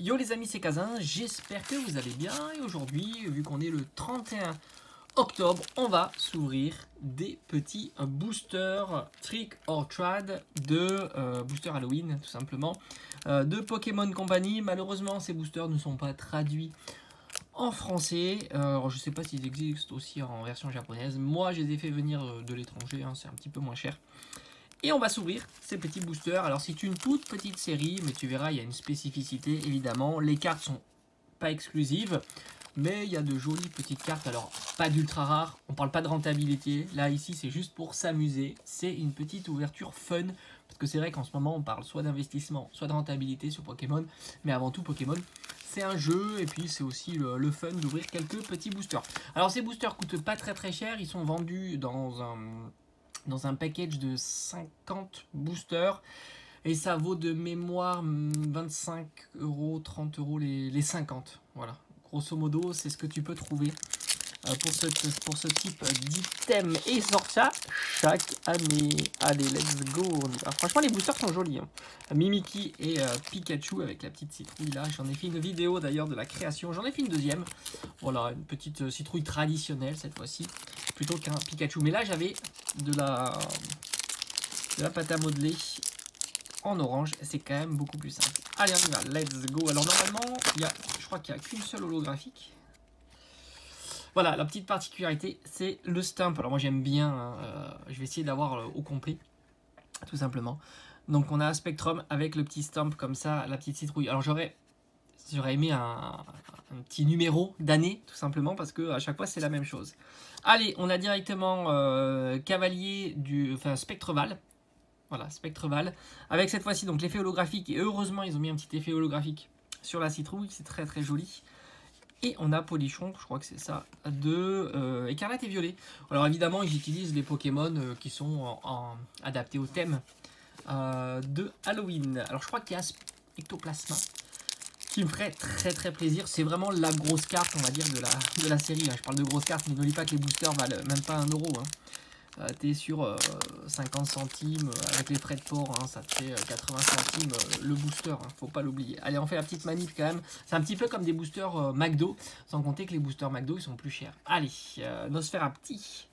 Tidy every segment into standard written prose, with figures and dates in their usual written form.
Yo les amis, c'est Kazin, j'espère que vous allez bien et aujourd'hui, vu qu'on est le 31 octobre, on va s'ouvrir des petits boosters Trick or Trade de booster Halloween tout simplement de Pokémon Company. Malheureusement ces boosters ne sont pas traduits en français, alors je sais pas s'ils existent aussi en version japonaise. Moi je les ai fait venir de l'étranger, hein, c'est un petit peu moins cher. Et on va s'ouvrir ces petits boosters. Alors c'est une toute petite série, mais tu verras, il y a une spécificité évidemment. Les cartes sont pas exclusives, mais il y a de jolies petites cartes. Alors pas d'ultra rares, on parle pas de rentabilité. Là ici c'est juste pour s'amuser. C'est une petite ouverture fun. Parce que c'est vrai qu'en ce moment on parle soit d'investissement, soit de rentabilité sur Pokémon. Mais avant tout Pokémon, c'est un jeu et puis c'est aussi le fun d'ouvrir quelques petits boosters. Alors ces boosters coûtent pas très cher. Ils sont vendus dans un package de 50 boosters et ça vaut de mémoire 25 €, 30 € les 50. Voilà, grosso modo, c'est ce que tu peux trouver pour ce type d'item. Et il sort ça chaque année. Allez, let's go. Franchement, les boosters sont jolis. Hein. Mimikyu et Pikachu avec la petite citrouille là. J'en ai fait une vidéo d'ailleurs de la création. J'en ai fait une deuxième. Voilà, une petite citrouille traditionnelle cette fois-ci, plutôt qu'un Pikachu. Mais là, j'avais de la pâte à modeler en orange. C'est quand même beaucoup plus simple. Allez, on y va. Let's go. Alors normalement, je crois qu'il n'y a qu'une seule holographique. Voilà, la petite particularité, c'est le stamp. Alors moi j'aime bien, hein, je vais essayer d'avoir au complet, tout simplement. Donc on a un Spectrum avec le petit stamp comme ça, la petite citrouille. Alors j'aurais aimé un petit numéro d'année, tout simplement, parce que à chaque fois c'est la même chose. Allez, on a directement Cavalier Spectreval. Voilà, Spectreval. Avec cette fois-ci donc l'effet holographique. Et heureusement ils ont mis un petit effet holographique sur la citrouille, c'est très très joli. Et on a Polichon, je crois que c'est ça, de Écarlate et Violet. Alors évidemment, ils utilisent les Pokémon qui sont adaptés au thème de Halloween. Alors je crois qu'il y a Ectoplasma qui me ferait très plaisir. C'est vraiment la grosse carte, on va dire, de la série. Je parle de grosse carte, mais n'oublie pas que les boosters valent même pas 1 €. Hein. T'es sur 50 centimes avec les frais de port, hein, ça te fait 80 centimes le booster, hein, faut pas l'oublier. Allez, on fait la petite manip quand même. C'est un petit peu comme des boosters McDo, sans compter que les boosters McDo ils sont plus chers. Allez, Nosferapti.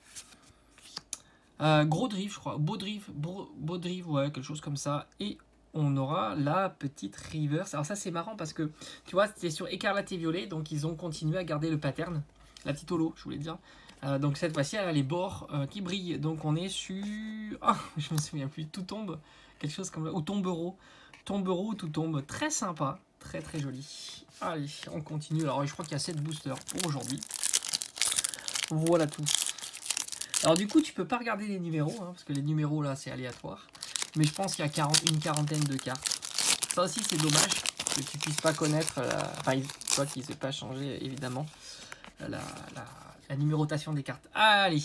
Gros Drift, je crois. Beau Drift, ouais, quelque chose comme ça. Et on aura la petite Reverse. Alors ça c'est marrant parce que tu vois, c'était sur Écarlate et Violet, donc ils ont continué à garder le pattern. La petite holo, je voulais dire. Donc cette fois-ci, elle a les bords qui brillent. Donc on est sur... Oh, je me souviens plus. Tout tombe. Quelque chose comme... Ou Tombereau. Tombereau, tout tombe. Très sympa. Très joli. Allez, on continue. Alors je crois qu'il y a 7 boosters pour aujourd'hui. Voilà tout. Alors du coup, tu peux pas regarder les numéros. Hein, parce que les numéros là, c'est aléatoire. Mais je pense qu'il y a une quarantaine de cartes. Ça aussi, c'est dommage. Que tu puisses pas connaître... Enfin, toi qui ne sais pas changer, évidemment. La numérotation des cartes. Allez,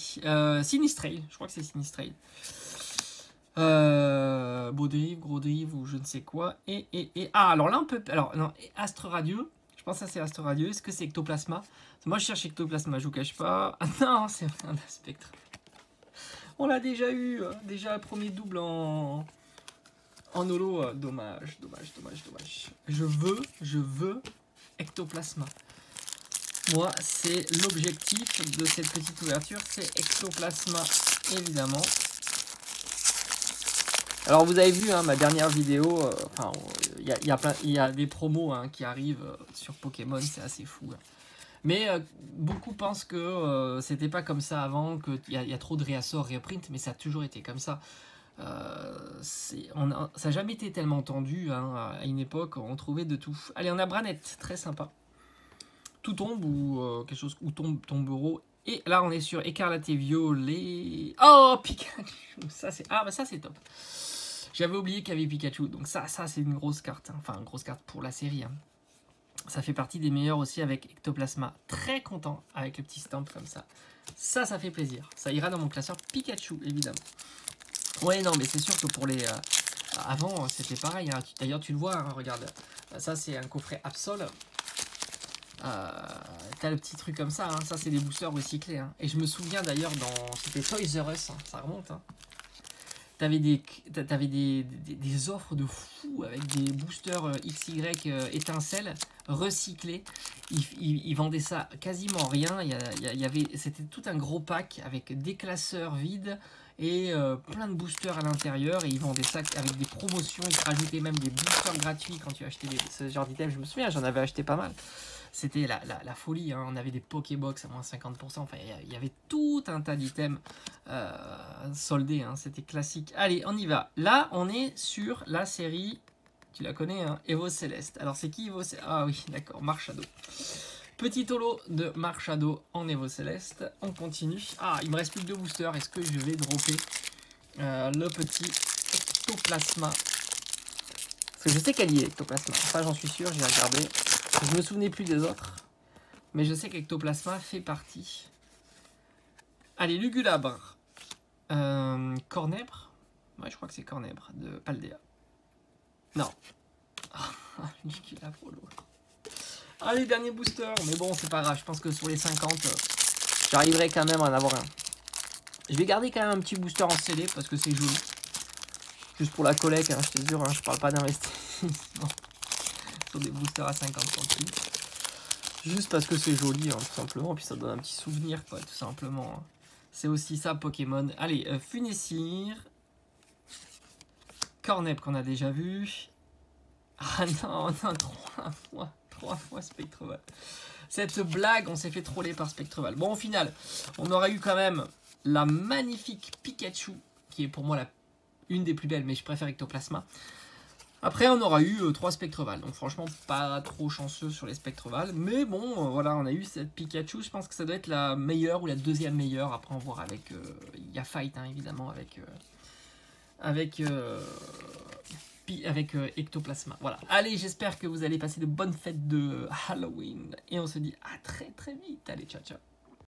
Sinistrail, je crois que c'est Sinistrail. Beau Drive, Gros Drive ou je ne sais quoi. Ah, alors là on peut... Alors non, Astre Radieux. Je pense que ça c'est Astre Radieux. Est-ce que c'est Ectoplasma? Moi je cherche Ectoplasma, je vous cache pas. Ah non, c'est un Spectre. On l'a déjà eu. Déjà premier double en holo. Dommage. Je veux Ectoplasma. Moi, c'est l'objectif de cette petite ouverture, c'est Ectoplasma, évidemment. Alors, vous avez vu, hein, ma dernière vidéo, il y a des promos hein, qui arrivent sur Pokémon, c'est assez fou. Hein. Mais beaucoup pensent que c'était pas comme ça avant, qu'il y a trop de réassorts, reprint, mais ça a toujours été comme ça. Ça n'a jamais été tellement tendu, hein, à une époque, on trouvait de tout. Allez, on a Branette, très sympa. Tout tombe ou quelque chose ou Tombereau. Et là on est sur Écarlate et Violet. Oh Pikachu, ça c'est ça c'est top. J'avais oublié qu'il y avait Pikachu, donc ça c'est une grosse carte. Hein. Enfin une grosse carte pour la série. Hein. Ça fait partie des meilleurs aussi avec Ectoplasma. Très content avec le petit stamp comme ça. Ça fait plaisir. Ça ira dans mon classeur Pikachu évidemment. Ouais non mais c'est sûr que pour les avant c'était pareil. Hein. D'ailleurs tu le vois. Hein, regarde. Ça c'est un coffret Absol. T'as le petit truc comme ça, hein. Ça c'est des boosters recyclés. Hein. Et je me souviens d'ailleurs c'était Toys R Us, hein. Ça remonte. Hein. T'avais des offres de fou avec des boosters XY étincelles recyclés. Ils vendaient ça quasiment rien. C'était tout un gros pack avec des classeurs vides et plein de boosters à l'intérieur. Et ils vendaient ça avec des promotions. Ils rajoutaient même des boosters gratuits quand tu achetais ce genre d'items. Je me souviens, j'en avais acheté pas mal. C'était la folie, hein. On avait des Pokébox à moins 50%, enfin il y avait tout un tas d'items soldés, hein. C'était classique. Allez, on y va. Là, on est sur la série, tu la connais, hein, Evo Céleste. Alors c'est qui Evo Céleste? Ah oui, d'accord, Marshado. Petit holo de Marshado en Evo Céleste. On continue. Ah, il me reste plus que 2 boosters. Est-ce que je vais dropper le petit Ectoplasma? Parce que je sais qu'elle y est, Ectoplasma. Ça, j'en suis sûr, j'ai regardé. Je me souvenais plus des autres, mais je sais qu'Ectoplasma fait partie. Allez, Lugulabre. Cornèbre. Ouais, je crois que c'est Cornèbre de Paldea. Non. Lugulabre, holo. Allez, dernier booster. Mais bon, c'est pas grave. Je pense que sur les 50, j'arriverai quand même à en avoir un. Je vais garder quand même un petit booster en scellé parce que c'est joli. Juste pour la collecte, hein, je te jure, hein, je parle pas d'investissement. Sur des boosters à 50 centimes. Juste parce que c'est joli, hein, tout simplement. Puis ça donne un petit souvenir, quoi, tout simplement. Hein. C'est aussi ça, Pokémon. Allez, Funessir. Cornep qu'on a déjà vu. Ah non, non, 3 fois Spectreval. Cette blague, on s'est fait troller par Spectreval. Bon, au final, on aura eu quand même la magnifique Pikachu, qui est pour moi une des plus belles, mais je préfère Ectoplasma. Après, on aura eu 3 Spectreval, donc franchement, pas trop chanceux sur les Spectreval. Mais bon, voilà, on a eu cette Pikachu. Je pense que ça doit être la meilleure ou la deuxième meilleure. Après, on va voir avec... Il y a Fight, hein, évidemment, avec Ectoplasma. Voilà. Allez, j'espère que vous allez passer de bonnes fêtes de Halloween. Et on se dit à très très vite. Allez, ciao, ciao.